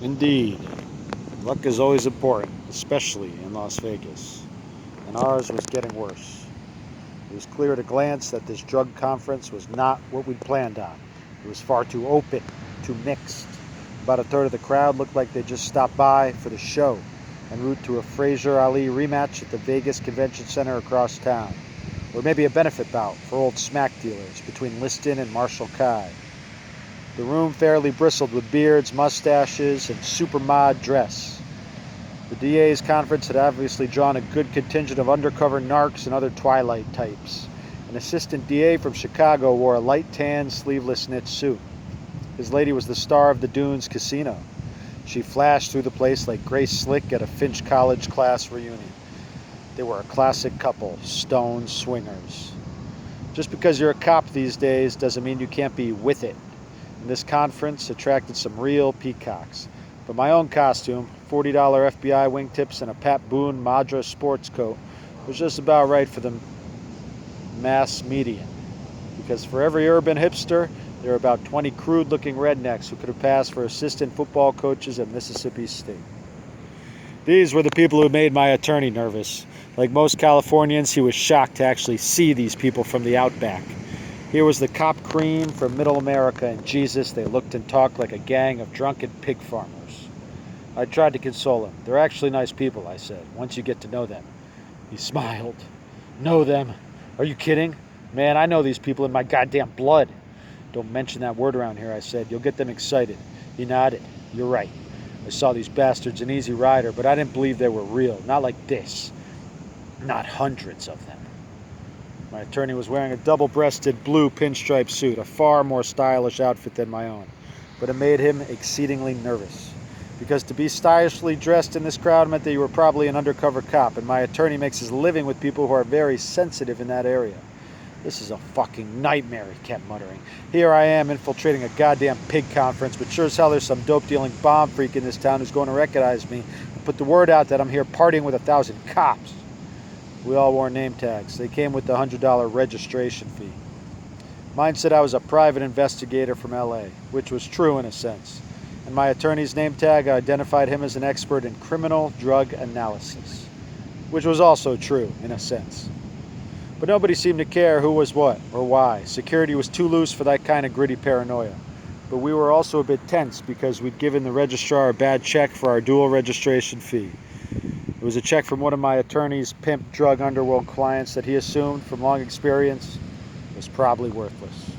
Indeed, luck is always important, especially in Las Vegas. And ours was getting worse. It was clear at a glance that this drug conference was not what we'd planned on. It was far too open, too mixed. About a third of the crowd looked like they just stopped by for the show, en route to a Frazier Ali rematch at the Vegas Convention Center across town. Or maybe a benefit bout for old smack dealers between Liston and Marshall Kai. The room fairly bristled with beards, mustaches, and super mod dress. The DA's conference had obviously drawn a good contingent of undercover narcs and other Twilight types. An assistant DA from Chicago wore a light tan, sleeveless knit suit. His lady was the star of the Dunes Casino. She flashed through the place like Grace Slick at a Finch College class reunion. They were a classic couple, stone swingers. Just because you're a cop these days doesn't mean you can't be with it. And this conference attracted some real peacocks. But my own costume, $40 FBI wingtips and a Pat Boone Madra sports coat, was just about right for the mass median. Because for every urban hipster, there are about 20 crude-looking rednecks who could have passed for assistant football coaches at Mississippi State. These were the people who made my attorney nervous. Like most Californians, he was shocked to actually see these people from the outback. Here was the cop cream from Middle America, and Jesus, they looked and talked like a gang of drunken pig farmers. I tried to console him. They're actually nice people, I said, once you get to know them. He smiled. Know them? Are you kidding? Man, I know these people in my goddamn blood. Don't mention that word around here, I said. You'll get them excited. He nodded. You're right. I saw these bastards in Easy Rider, but I didn't believe they were real. Not like this. Not hundreds of them. My attorney was wearing a double-breasted blue pinstripe suit, a far more stylish outfit than my own. But it made him exceedingly nervous. Because to be stylishly dressed in this crowd meant that you were probably an undercover cop, and my attorney makes his living with people who are very sensitive in that area. This is a fucking nightmare, he kept muttering. Here I am infiltrating a goddamn pig conference, but sure as hell there's some dope-dealing bomb freak in this town who's going to recognize me and put the word out that I'm here partying with 1,000 cops. We all wore name tags. They came with the $100 registration fee. Mine said I was a private investigator from LA, which was true in a sense. And my attorney's name tag identified him as an expert in criminal drug analysis, which was also true in a sense. But nobody seemed to care who was what or why. Security was too loose for that kind of gritty paranoia. But we were also a bit tense because we'd given the registrar a bad check for our dual registration fee. It was a check from one of my attorney's pimp drug underworld clients that he assumed, from long experience, was probably worthless.